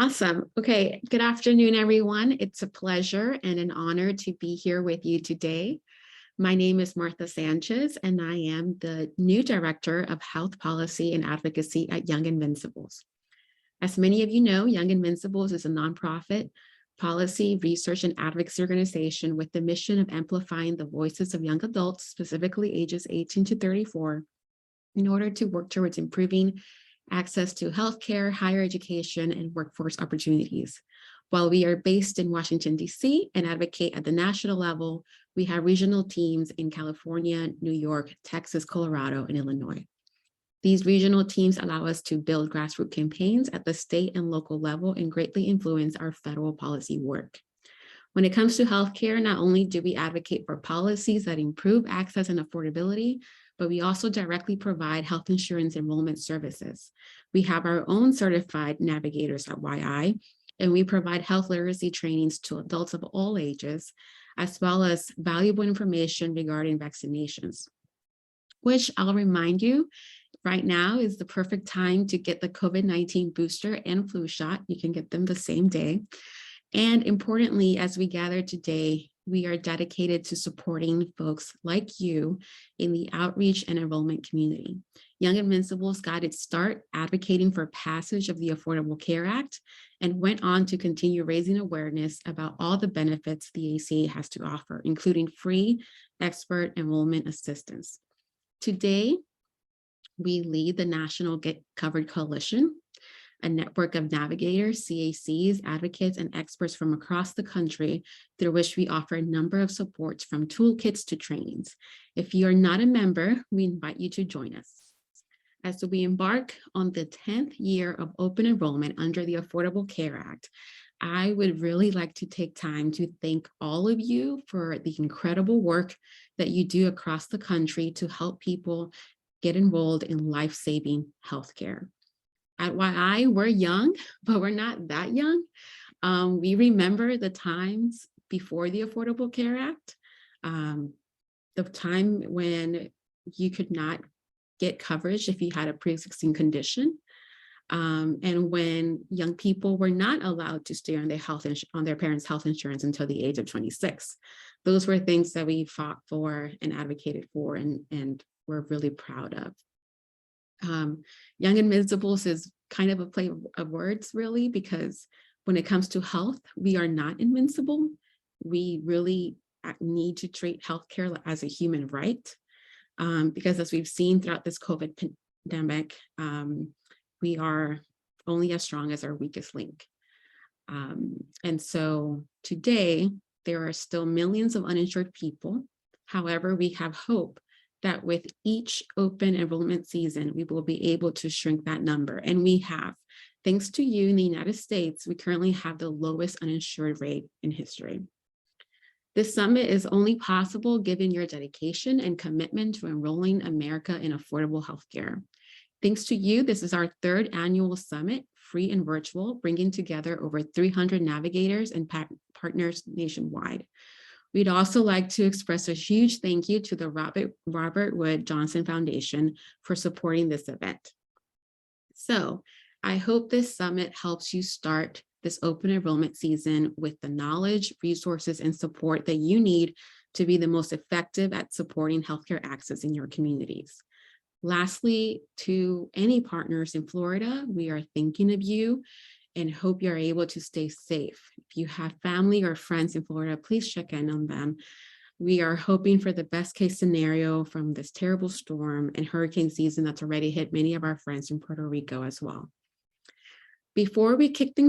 Awesome. Okay. Good afternoon, everyone. It's a pleasure and an honor to be here with you today. My name is Martha Sanchez, and I am the new Director of Health Policy and Advocacy at Young Invincibles. As many of you know, Young Invincibles is a nonprofit policy, research, and advocacy organization with the mission of amplifying the voices of young adults, specifically ages 18 to 34, in order to work towards improving access to healthcare, higher education, and workforce opportunities. While we are based in Washington, D.C. and advocate at the national level, we have regional teams in California, New York, Texas, Colorado, and Illinois. These regional teams allow us to build grassroots campaigns at the state and local level and greatly influence our federal policy work. When it comes to healthcare, not only do we advocate for policies that improve access and affordability, but we also directly provide health insurance enrollment services. We have our own certified navigators at YI, and we provide health literacy trainings to adults of all ages, as well as valuable information regarding vaccinations, which I'll remind you, right now is the perfect time to get the COVID-19 booster and flu shot. You can get them the same day. And importantly, as we gather today, we are dedicated to supporting folks like you in the outreach and enrollment community. Young Invincibles got its start advocating for passage of the Affordable Care Act and went on to continue raising awareness about all the benefits the ACA has to offer, including free expert enrollment assistance. Today, we lead the National Get Covered Coalition, a network of navigators, CACs, advocates, and experts from across the country, through which we offer a number of supports from toolkits to trainings. If you are not a member, we invite you to join us. As we embark on the 10th year of open enrollment under the Affordable Care Act, I would really like to take time to thank all of you for the incredible work that you do across the country to help people get enrolled in life-saving healthcare. At YI, we're young, but we're not that young. We remember the times before the Affordable Care Act, the time when you could not get coverage if you had a pre-existing condition, and when young people were not allowed to stay on their parents' health insurance until the age of 26. Those were things that we fought for and advocated for, and we're really proud of. Young Invincibles is kind of a play of words, really, because when it comes to health, we are not invincible. We really need to treat healthcare as a human right, because as we've seen throughout this COVID pandemic, we are only as strong as our weakest link. And so today, there are still millions of uninsured people. However, we have hope that with each open enrollment season, we will be able to shrink that number. And we have, thanks to you in the United States, we currently have the lowest uninsured rate in history. This summit is only possible given your dedication and commitment to enrolling America in affordable healthcare. Thanks to you, this is our third annual summit, free and virtual, bringing together over 300 navigators and partners nationwide. We'd also like to express a huge thank you to the Robert Wood Johnson Foundation for supporting this event. So I hope this summit helps you start this open enrollment season with the knowledge, resources, and support that you need to be the most effective at supporting healthcare access in your communities. Lastly, to any partners in Florida, we are thinking of you and hope you're able to stay safe. If you have family or friends in Florida, please check in on them. We are hoping for the best case scenario from this terrible storm and hurricane season that's already hit many of our friends in Puerto Rico as well. Before we kick things